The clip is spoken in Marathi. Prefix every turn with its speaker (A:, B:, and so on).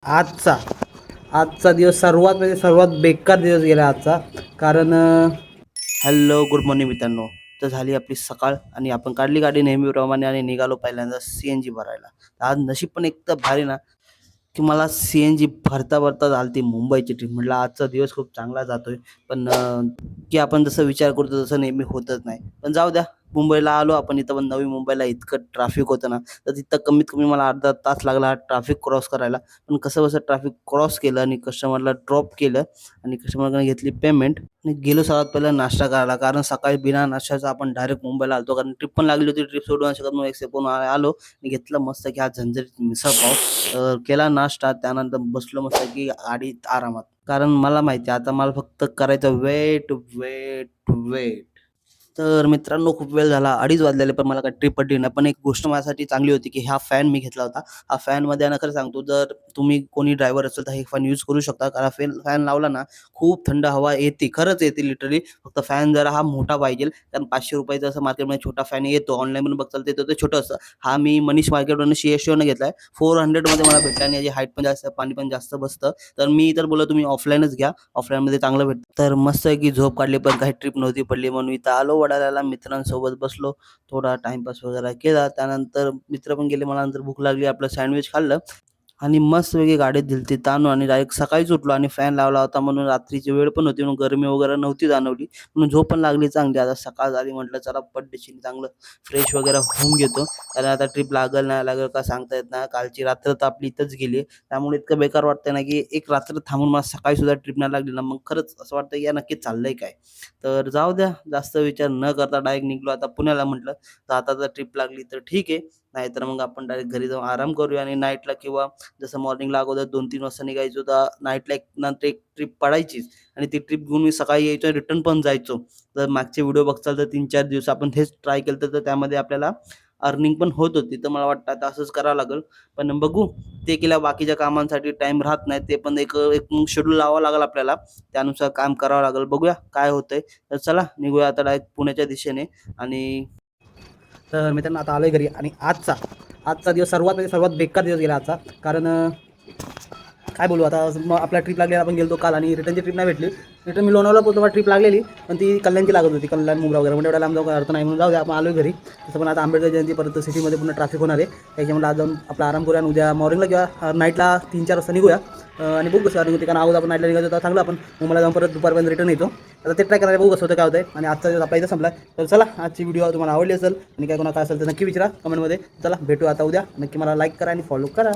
A: आजचा आजचा दिवस सर्वात बेकार दिवस गेला आजचा. कारण हॅलो गुड मॉर्निंग मित्रांनो. तर झाली आपली सकाळ आणि आपण काढली गाडी नेहमीप्रमाणे आणि निघालो पहिल्यांदा CNG भरायला. आज नशीब पण एक तर भारी ना, की मला CNG भरता भरता झालती मुंबईची ट्रिप. म्हटलं आजचा दिवस खूप चांगला जातोय. पण की आपण जसं विचार करतो तसं नेहमी होतच नाही. पण जाऊ द्या, मुंबईला आलो आपण. इथं पण नवी मुंबईला इतकं ट्रॅफिक होतं ना, तर तिथं कमीत कमी मला अर्धा तास लागला ट्रॅफिक क्रॉस करायला. पण कसंबसं ट्रॅफिक क्रॉस केलं आणि कस्टमरला ड्रॉप केलं आणि कस्टमरकडे घेतली पेमेंट आणि गेलो सर्वात पहिला नाश्ता करायला. कारण सकाळी बिना नाश्त्याचा आपण डायरेक्ट मुंबईला आलतो. कारण ट्रिप पण लागली होती. ट्रिप सोडू नाही शकत म्हणून एक पण आलो आणि घेतलं मस्त की आज झणझणीत मिसळपाव. केला नाश्ता, त्यानंतर बसलो मस्त की गाडीत आरामात. कारण मला माहिती आहे आता मला फक्त करायचं वेट, वेट, वेट. तर मित्रांनो खूप वेळ झाला, 2:30 वाजलेले, पण मला काही ट्रिप पडली नाही. पण एक गोष्ट माझ्यासाठी चांगली होती, की हा फॅन मी घेतला होता. हा फॅनमध्ये आहे ना, खरं सांगतो, जर तुम्ही कोणी ड्रायव्हर असेल तर हे फॅन यूज करू शकता. कारण फॅन लावला ना, खूप थंड हवा येते. खरंच येते लिटरली. फक्त फॅन जरा हा मोठा पाहिजे. कारण ₹500 असं मार्केटमध्ये छोटा फॅन येतो. ऑनलाईन पण बघताल ते ते छोटं असतं. हा मी मनीष मार्केटवरून CSCवरून घेतलाय. 400 मध्ये मला भेटला आणि याची हाईट पण जास्त, पाणी पण जास्त बसतं. तर मी तर बोललो तुम्ही ऑफलाईनच घ्या. ऑफलाईनमध्ये चांगलं भेटतं. तर मस्त आहे की झोप काढली, पण काही ट्रिप नव्हती पडली म्हणून इथं आलो वडाळ्याला. मित्रांसोबत बसलो, थोडा टाईमपास वगैरे केला. त्यानंतर मित्र पण गेले. मला नंतर भूक लागली, आपलं सँडविच खाल्लं आणि मस्तपैकी गाडीत दिलती ताणून आणि डायरेक्ट सकाळीच उठलो आणि फॅन लावला होता म्हणून रात्रीची वेळ पण होती म्हणून गरमी वगैरे नव्हती जाणवली. म्हणून झोप पण लागली चांगली. आता सकाळ झाली, म्हटलं चला पटदिशीने चांगलं फ्रेश वगैरे होऊन घेतो. कारण आता ट्रिप लागेल नाही लागेल का सांगता येत नाही. कालची रात्र तर आपली इथंच गेली. त्यामुळे इतकं बेकार वाटतंय ना, की एक रात्र थांबून मला सकाळी सुद्धा ट्रिप नाही लागली ना, मग खरंच असं वाटतं की या नक्की चाललंय काय. तर जाऊ द्या, जास्त विचार न करता डायरेक्ट निघलो आता पुण्याला. म्हटलं तर आता जर ट्रिप लागली तर ठीक आहे, नाहीतर मग आपण डायरेक्ट घरी जाऊन आराम करूया आणि नाईटला किंवा जसं मॉर्निंगला अगोदर 2-3 वाजता निघायचो, तर नाईटला एक नंतर एक ट्रिप पडायचीच आणि ती ट्रिप घेऊन मी सकाळी यायचो आणि रिटर्न पण जायचो. तर मागचे व्हिडिओ बघताल तर 3-4 दिवस आपण हेच ट्राय केलं तर त्यामध्ये आपल्याला अर्निंग पण होत होती. तर मला वाटतं आता असंच करावं लागेल. पण बघू, ते केल्या बाकीच्या कामांसाठी टाईम राहत नाही. ते पण एक एक शेड्यूल लावावं लागेल आपल्याला. त्यानुसार काम करावं लागेल. बघूया काय होतंय. तर चला निघूया आता डायरेक्ट पुण्याच्या दिशेने. आणि तर मित्रांनो आता आलोय घरी आणि आजचा दिवस सर्वात बेकार दिवस गेला आजचा. कारण काय बोलू आता. मग आपल्या ट्रिप लागली, आपण गेलो काल आणि रिटर्नची ट्रिप नाही भेटली. रिटर्न मी लोणावळा पोहोचलो, ट्रिप लागलेली पण ती कल्याणची लागत होती. कल्याण मुंब्रा वगैरे म्हणजे एवढ्या लांब जाऊ अर्थ नाही, म्हणून जाऊ द्या आपण आलो घरी. तसं पण आता आंबेडकर जयंती परत सिटीमध्ये पुन्हा ट्रॅफिक होणार आहे. त्याच्यामुळे आज जाऊन आपला आराम करूया आणि उद्या मॉर्निंगला किंवा नाईटला 3-4 वाजता निघूया. आणि बघू कसं अर्निंग होते. कारण अगोदर आपण नाईटला निघायचं तर चांगलं, आपण मुंबईला जाऊन परत दुपारपर्यंत रिटर्न येतो. आता ते ट्राय करायला बघू कसं होतं काय होतं. आणि आजचा दिवस आपला इथं संपला. तर चला, आजची व्हिडिओ तुम्हाला आवडली असेल आणि काय कोणा काय असेल तर नक्की विचारा कमेंटमध्ये. चला भेटू आता उद्या. नक्की मला लाईक करा आणि फॉलो करा.